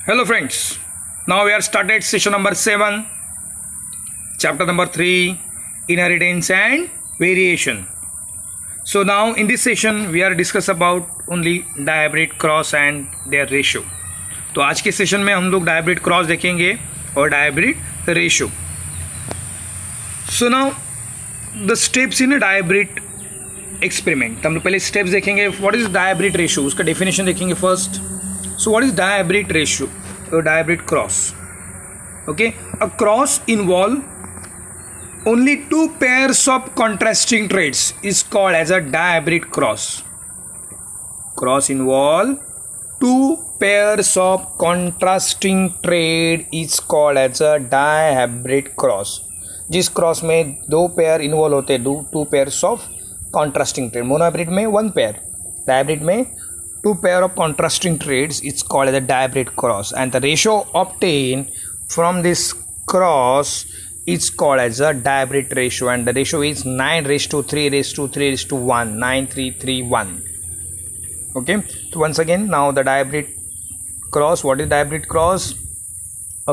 Hello friends, now we are started session number 7, chapter number 3, inheritance and variation. So now in this session we are discuss about only dihybrid cross and their ratio. तो आज के session में हम लोग dihybrid cross देखेंगे और dihybrid ratio. So now the steps in dihybrid experiment. हम लोग पहले स्टेप्स देखेंगे. व्हाट इज डायब्रिड रेशियो, उसका डेफिनेशन देखेंगे first. So what is dihybrid ratio or dihybrid cross? Okay, a cross involve only two pairs of contrasting traits is called as a dihybrid cross. Cross involve two pairs of contrasting trait is called as a dihybrid cross. जिस cross में दो pair involve होते हैं, two pairs of contrasting trade. Monohybrid में one pair, dihybrid में two pair of contrasting traits is called as a dihybrid cross, and the ratio obtained from this cross is called as a dihybrid ratio, and the ratio is 9:3:3:3:1, 9:3:3:1. Okay, so once again, now the dihybrid cross. What is dihybrid cross?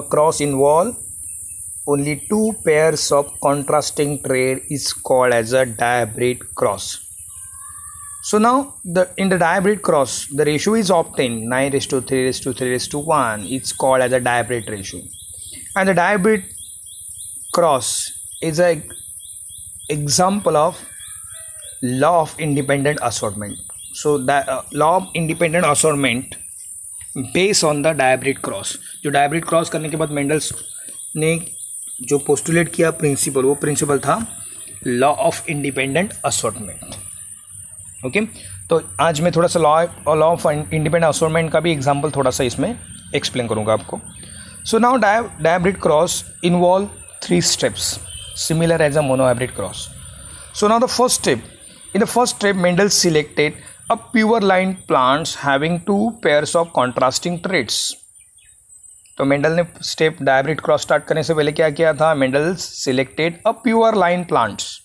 A cross involve only two pairs of contrasting trait is called as a dihybrid cross. So now in the dihybrid cross the ratio is obtained 9:3:3:1. It's called as a dihybrid ratio, and the dihybrid cross is a example of law of independent assortment. So the law of independent assortment based on the dihybrid cross. जो dihybrid cross करने के बाद Mendel's ने जो postulate किया principal, वो principal था law of independent assortment. Okay, तो आज मैं थोड़ा सा लॉ ऑफ इंडिपेंडेंट असॉर्टमेंट का भी एग्जांपल थोड़ा सा इसमें एक्सप्लेन करूंगा आपको. So now dihybrid cross involve 3 steps similar as a monohybrid cross. So now the first step. In the first step Mendel selected a pure line plants having 2 pairs of contrasting traits. तो Mendel ने step dihybrid cross start करने से पहले क्या किया था? Mendel selected a pure line plants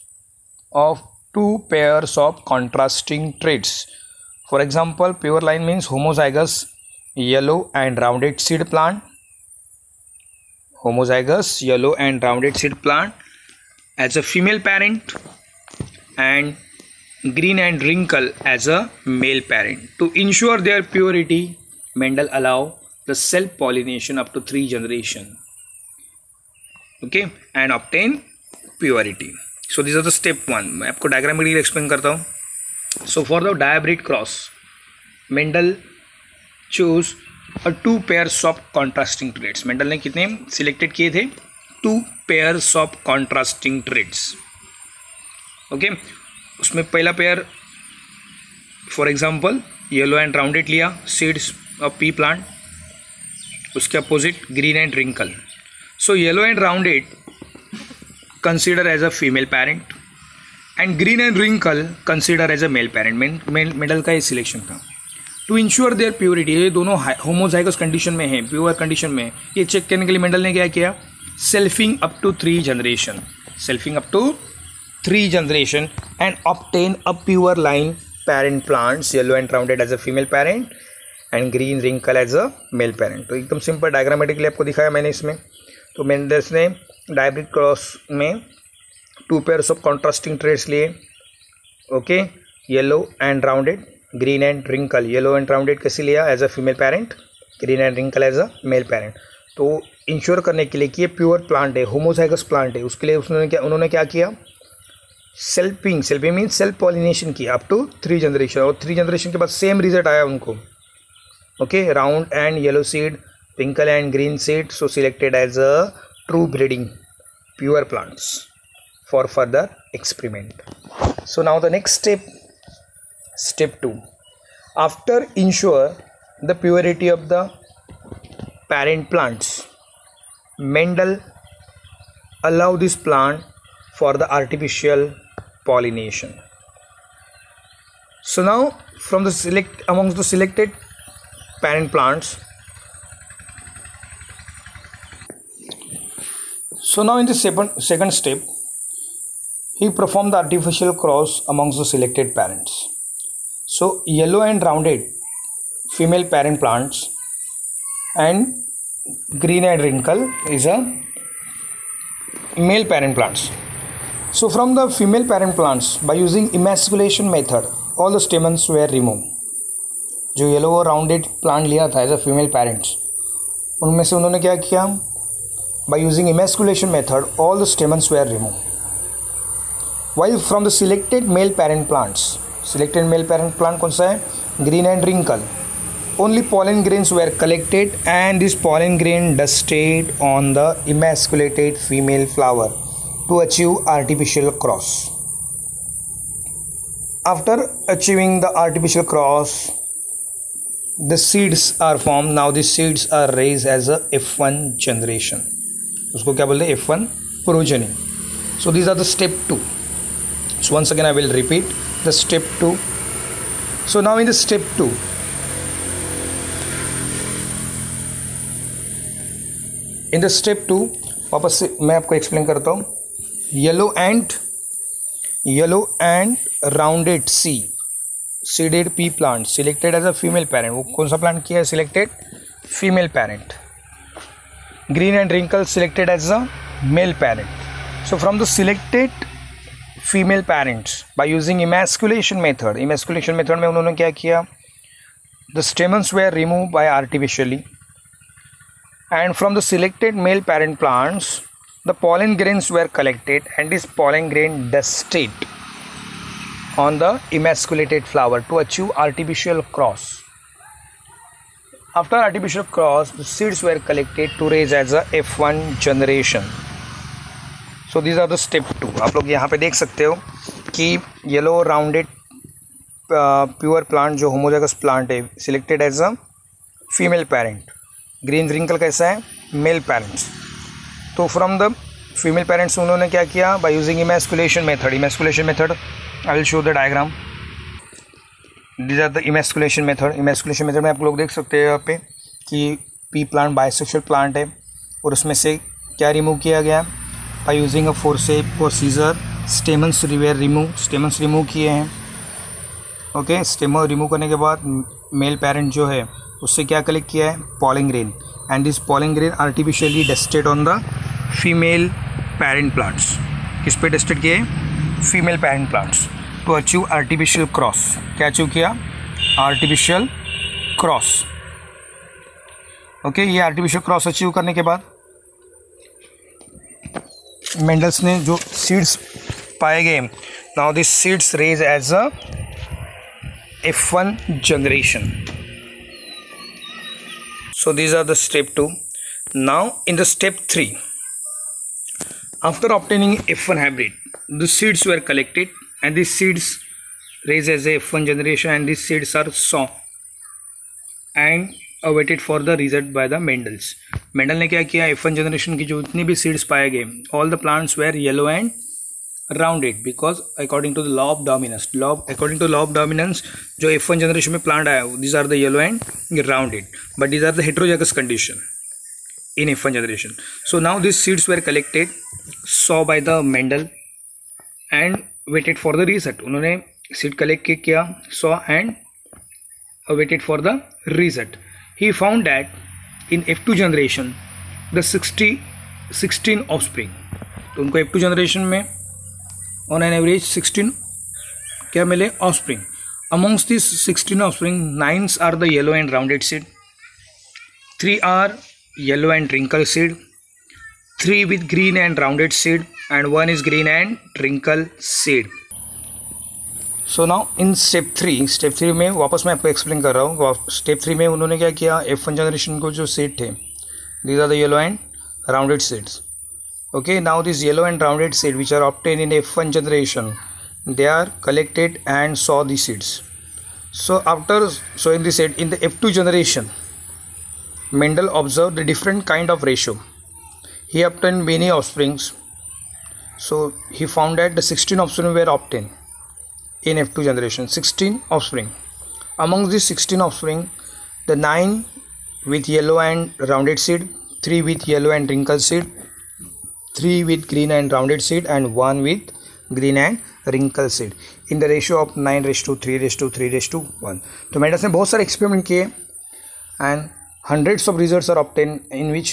of 2 pairs of contrasting traits. For example, pure line means homozygous yellow and rounded seed plant. Homozygous yellow and rounded seed plant as a female parent, and green and wrinkle as a male parent. To ensure their purity, Mendel allow the self pollination up to 3 generations. Okay, and obtain purity. So these are the step 1. मैं आपको diagrammatically explain करता हूँ. So for the dihybrid cross, Mendel chose a 2 pairs of contrasting traits. Mendel ने कितने selected किए थे? 2 pairs of contrasting traits. Okay, उसमें पहला pair for example yellow and rounded लिया, सीड्स ऑफ पी प्लांट. उसके opposite green and wrinkle. So yellow and rounded consider as a female parent and green and wrinkle consider as a male parent. Mendel का ये selection था. To ensure their purity, ये दोनों homozygous condition में है, pure condition में. ये check करने के लिए मेंडल ने क्या किया? Selfing up to 3 generation, selfing up to 3 generation and obtain a pure line parent plants, yellow and rounded as a female parent and green wrinkle as a male parent. तो एकदम simple diagrammatically आपको दिखाया मैंने इसमें. तो Mendel's ने dihybrid cross में 2 pairs of contrasting traits लिए. Okay, yellow and rounded, green and wrinkle. Yellow and rounded कैसे लिया? As a female parent, green and wrinkle as a male parent. तो इंश्योर करने के लिए कि ये प्योर प्लांट है, होमोजाइगस प्लांट है, उसके लिए उन्होंने क्या किया? सेल्फिंग मीन्स सेल्फ पॉलिनेशन किया अप टू 3 जनरेशन. और 3 जनरेशन के बाद सेम रिजल्ट आया उनको. Okay, round and yellow seed, wrinkle and green seed, so selected as a true breeding pure plants for further experiment. So now the next step 2. After ensure the purity of the parent plants, Mendel allow this plant for the artificial pollination. So now from the amongst the selected parent plants, so now in the second step, he performed the artificial cross amongst the selected parents. So yellow and rounded female parent plants and green and wrinkle is a male parent plants. So from the female parent plants, by using emasculation method, all the stamens were removed. जो yellow और rounded plant लिया था as a female parents, उनमें से उन्होंने क्या किया, by using emasculation method all the stamens were remove. While from the selected male parent plants, selected male parent plant कौन सा है, green and wrinkle, only pollen grains were collected and this pollen grain dusted on the emasculated female flower to achieve artificial cross. After achieving the artificial cross, the seeds are formed. Now the seeds are raised as a F1 generation. उसको क्या बोलते हैं, F1 progeny. So these are the step 2. So once again I will repeat the step 2. So now in the step 2, in the step 2 वापस से मैं आपको explain करता हूँ. Yellow and rounded seeded pea plant selected as a female parent. वो कौन सा plant किया है, selected female parent. Green and wrinkle selected as a male parent. So from the selected female parents by using emasculation method में उन्होंने क्या किया, the stamens were remove by artificially. And from the selected male parent plants, the pollen grains were collected and this pollen grain dusted on the emasculated flower to achieve artificial cross. After artificial cross, the seeds were collected to raise as a F1 generation. So these are the step 2. आप लोग यहाँ पे देख सकते हो कि yellow rounded pure plant जो homozygous plant है, selected as a female parent. Green wrinkle कैसा है, मेल पेरेंट्स. तो फ्रॉम द फीमेल पेरेंट्स उन्होंने क्या किया, by using emasculation method I will show the diagram. This are the emasculation method में आप लोग देख सकते हैं यहाँ पे कि पी प्लांट बाइसेक्सुअल प्लांट है और उसमें से क्या रिमूव किया गया, बाय यूजिंग अ फोर्सेप और सीजर स्टेमन्स रिमूव किए हैं. ओके, स्टेमन रिमूव करने के बाद मेल पेरेंट जो है उससे क्या कलेक्ट किया है, pollen grain, and this pollen grain artificially dusted on the female parent plants. किस पे डस्टेड किए, female parent plants, to achieve artificial cross. क्या अचीव किया, आर्टिफिशियल क्रॉस. ओके, ये आर्टिफिशियल क्रॉस अचीव करने के बाद मेंडल्स ने जो सीड्स पाए गए, now this seeds raise as a F1 generation. So these are the step 2. Now in the step 3, after obtaining F1 hybrid, the seeds were collected and these seeds raised as a F1 generation and these seeds are sown and awaited for the result by the Mendels. Mendel ने क्या किया, F1 generation की जो इतनी भी seeds पाए गए, all the plants were yellow and rounded because according to the law of dominance, जो F1 generation में plant आया, these are the yellow and rounded, but these are the heterozygous condition in F1 generation. So now these seeds were collected, saw by the Mendel and waited for the result. उन्होंने seed collect किया, saw and waited for the result. He found that in F2 generation the 16 offspring, तो उनको F2 generation में on an average 16 क्या मिले, offspring. Amongst these 16 offspring, 9 are the yellow and rounded seed, 3 are yellow and wrinkled seed, 3 with green and rounded seed, and 1 is green and wrinkled seed. So now in step 3 में वापस मैं आपको explain कर रहा हूँ. Step 3 में उन्होंने क्या किया, F1 जनरेशन को जो सीड थे, these are the yellow and rounded seeds. Okay, now these yellow and rounded seed which are obtained in F1 generation, they are collected and saw the seeds. So in the F2 generation, Mendel observed a different kind of ratio. He obtained many offsprings. So he found that the 16 offspring were obtained in F2 generation, 16 offspring. Among these 16 offspring, the 9 with yellow and rounded seed, 3 with yellow and wrinkled seed, 3 with green and rounded seed, and 1 with green and wrinkled seed, in the ratio of 9:3:3:1. तो Mendel's ने बहुत सारे experiment किए and hundreds of results are obtained in which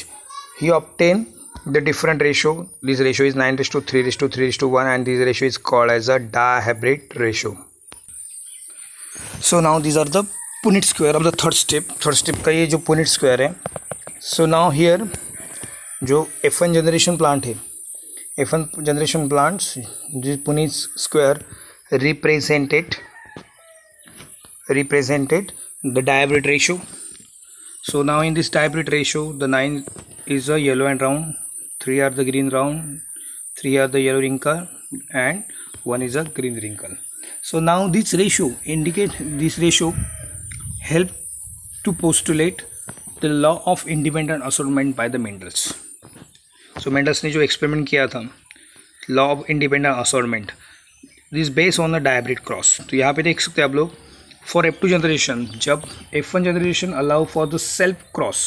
he obtained the different ratio. This ratio is 9:3:3:1 and this ratio is called as a dihybrid ratio. So now these are the Punnett square of the third step का ये जो Punnett square है. So now here जो F1 generation plant है, F1 generation plants, this Punnett square represented the dihybrid ratio. So now in this dihybrid ratio, the 9 is a yellow and round, 3 are the green round, 3 are the yellow wrinkle, and 1 is a green wrinkle. So now this ratio help to postulate the law of independent assortment by the Mendels. So Mendels ने जो experiment किया था, law of independent assortment, this based on the dihybrid cross. तो यहाँ पे देख सकते हैं आप लोग, for F2 generation, जब F1 generation allow for the self cross,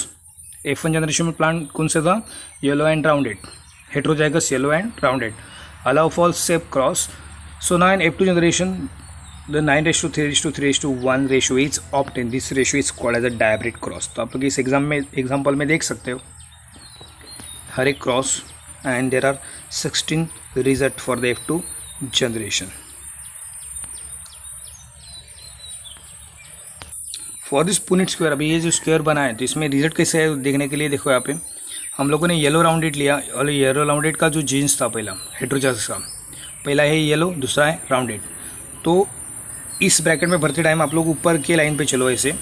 F1 generation में प्लांट कौन सा था, yellow and rounded, heterozygous yellow and rounded, allow for self cross. So now in F2 generation, the 9:3:3:1 ratio is obtained. This ratio is called as a dihybrid cross. तो आप लोग इस example में देख सकते हो हर एक cross, and there are 16 result for the F2 generation. For this Punnett square, अभी ये जो स्क्वायर बना है तो इसमें रिजल्ट कैसे है देखने के लिए देखो यहाँ पे हम लोगों ने येलो राउंडेड लिया, और येलो राउंडेड का जो जीन्स था पहला हेट्रोजाइगस का, पहला है येलो, दूसरा है राउंडेड. तो इस ब्रैकेट में भरते टाइम आप लोग ऊपर के लाइन पे चलो ऐसे,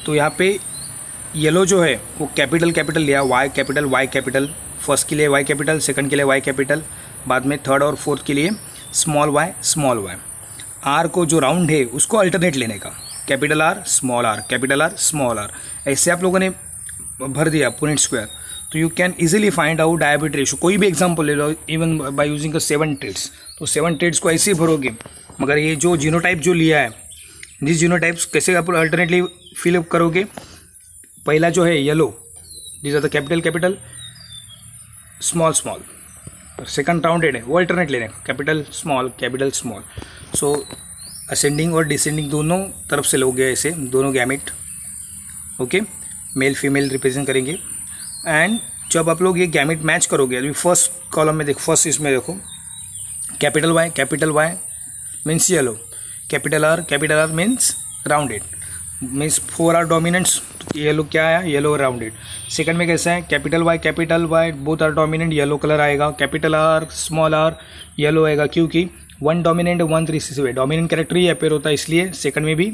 तो यहाँ पे येलो जो है वो कैपिटल लिया, वाई कैपिटल, फर्स्ट के लिए वाई कैपिटल, सेकंड के लिए वाई कैपिटल, बाद में थर्ड और फोर्थ के लिए स्मॉल वाई. आर को जो राउंड है उसको अल्टरनेट लेने का, कैपिटल आर स्मॉल आर, ऐसे आप लोगों ने भर दिया Punnett स्क्वायर. तो you can easily find out dihybrid ratio. कोई भी एग्जांपल ले लो, इवन बाय यूजिंग 7 ट्रेड्स, तो 7 ट्रेड्स को ऐसे ही भरोगे. मगर ये जो जीनोटाइप जो लिया है, दिस जीनोटाइप्स कैसे आप अल्टरनेटली फिलअप करोगे. पहला जो है yellow, this are the capital small, second rounded है वो अल्टरनेट लेने का, कैपिटल स्मॉल. सो असेंडिंग और डिसेंडिंग दोनों तरफ से लोगे ऐसे, दोनों gamete, okay, male female represent करेंगे. एंड जब आप लोग ये गैमेट मैच करोगे, अभी फर्स्ट कॉलम में देखो, फर्स्ट इसमें देखो, capital Y means yellow, capital R means rounded, means 4 are dominants, yellow क्या है, येलो राउंडेड. सेकंड में कैसा है, capital Y both are dominant, yellow colour आएगा, capital R small R yellow आएगा, क्योंकि 1 डोमिनेंट 1 रिसेसिव है, डोमिनेंट कैरेक्टर ही अपेयर होता है, इसलिए सेकंड में भी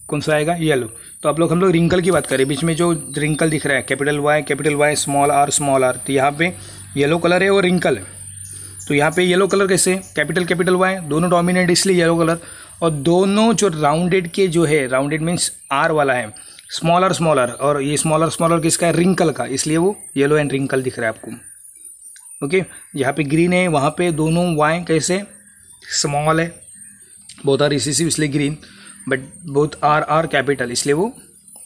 कौन सा आएगा, येलो. तो आप लोग हम लोग रिंकल की बात करें, बीच में जो रिंकल दिख रहा है कैपिटल वाई स्मॉल आर, तो यहाँ पे येलो कलर है और रिंकल है. तो यहाँ पे येलो कलर कैसे, कैपिटल वाई दोनों डोमिनेंट इसलिए येलो कलर, और दोनों जो राउंडेड के जो है, राउंडेड मीन्स आर वाला है, स्मॉल आर, और ये स्मॉल आर किसका है, रिंकल का, इसलिए वो येलो एंड रिंकल दिख रहा है आपको. ओके, यहाँ पे ग्रीन है, वहाँ पे दोनों वाई कैसे स्मॉल है, बोथ आर रिसेसिव इसलिए green, but both are capital इसलिए वो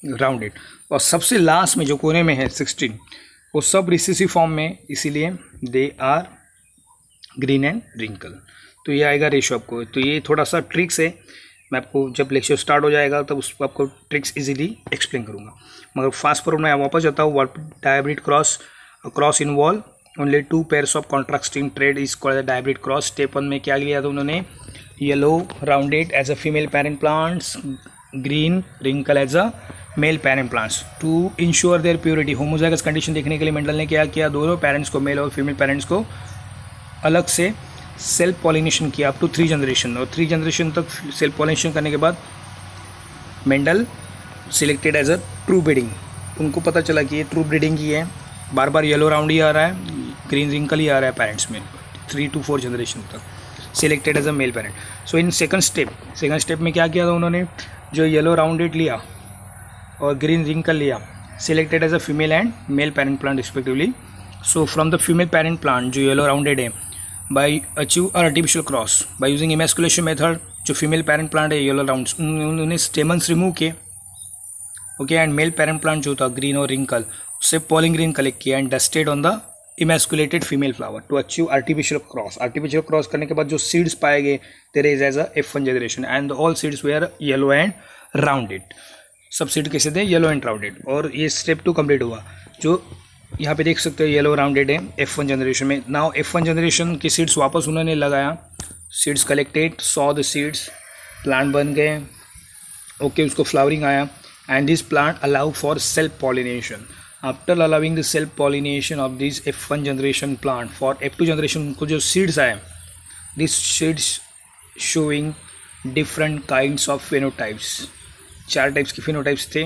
राउंडेड. और सबसे लास्ट में जो कोने में है 16, वो सब रिसेसिव फॉर्म में, इसीलिए they are green and wrinkle. तो ये आएगा रेशियो आपको. तो ये थोड़ा सा ट्रिक्स है, मैं आपको जब लेक्चर स्टार्ट हो जाएगा तब उस पर आपको ट्रिक्स इजीली एक्सप्लेन करूँगा. मगर फास्ट फॉरवर्ड में वापस जाता हूँ. What dihybrid cross involve only 2 pairs of contrasting trade is called dihybrid cross. Step 1 में क्या लिया था उन्होंने, yellow rounded as a female parent plants, green wrinkle as a male parent plants. To ensure their purity, homozygous condition देखने के लिए Mendel ने क्या किया, दोनों पेरेंट्स को, मेल और फीमेल पेरेंट्स को अलग से सेल्फ पॉलिनेशन किया अप टू 3 जनरेशन. और 3 जनरेशन तक सेल्फ पॉलिनेशन करने के बाद Mendel selected as a true breeding. उनको पता चला कि ये ट्रू ब्रीडिंग ही है, बार बार येलो राउंड ही आ रहा है, ग्रीन रिंकल ही आ रहा है पेरेंट्स में, 3 to 4 जनरेशन तक, selected as a male parent. So in second step में क्या किया था उन्होंने, जो येलो राउंडेड लिया और ग्रीन रिंकल लिया, selected as a female and male parent plant respectively. So from the female parent plant जो येलो राउंडेड है, by achieve artificial cross by using emasculation method, जो फीमेल पेरेंट प्लांट है yellow round, उन्होंने stamens remove किए, okay, and male parent plant जो था green और wrinkle, उससे पॉलिंग ग्रीन कलेक्ट किया and dusted on the emasculated female flower to achieve artificial cross. Artificial cross करने के बाद जो सीड्स पाए गए, there is as a F1 generation and all seeds were yellow and rounded. सब seed कैसे थे, येलो एंड राउंडेड। और ये स्टेप 2 कंप्लीट हुआ। जो यहाँ पे देख सकते हो येलो राउंडेड है F1 जनरेशन में। नाउ F1 जनरेशन की सीड्स वापस उन्होंने लगाया, seeds collected, sow the seeds, plant बन गए, ओके, उसको फ्लावरिंग आया, and this plant allow for self pollination. After allowing the self pollination of this F1 generation plant for F2 generation को जो सीड्स आए, this seeds showing different kinds of phenotypes. 4 types के phenotypes थे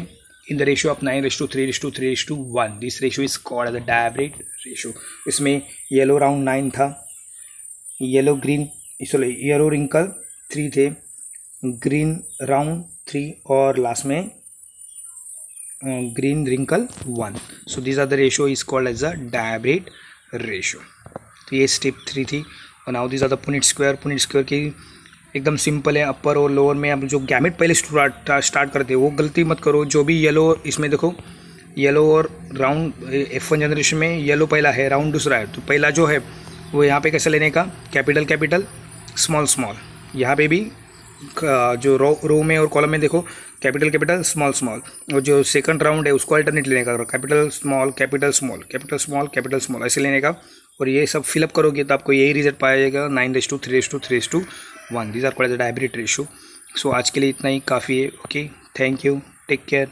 in the ratio of 9:3:3:1। This ratio is called as the dihybrid ratio. इसमें yellow round 9 था, yellow green yellow wrinkle 3 थे, green round 3 और last में green wrinkle 1। So this are the ratio is called as a dihybrid ratio. तो ये step 3 थी। और now this are the Punnett square. Punnett square की एकदम सिंपल है, अपर और लोअर में आप जो गैमेट पहले स्टार्ट करते हो वो गलती मत करो। जो भी येलो, इसमें देखो येलो और राउंड F1 जनरेशन में येलो पहला है, राउंड दूसरा है, तो पहला जो है वो यहाँ पे कैसे लेने का, कैपिटल कैपिटल स्मॉल स्मॉल। यहाँ पे भी जो रो में और कॉलम में देखो कैपिटल कैपिटल स्मॉल स्मॉल। और जो सेकंड राउंड है उसको अल्टरनेट लेने का, capital small capital small capital small capital small ऐसे लेने का। और ये सब फिलअप करोगे तो आपको यही रिजल्ट पाएगा 9:3:3:1। These are called as the dihybrid ratio. So आज के लिए इतना ही काफ़ी है। Okay, thank you, take care.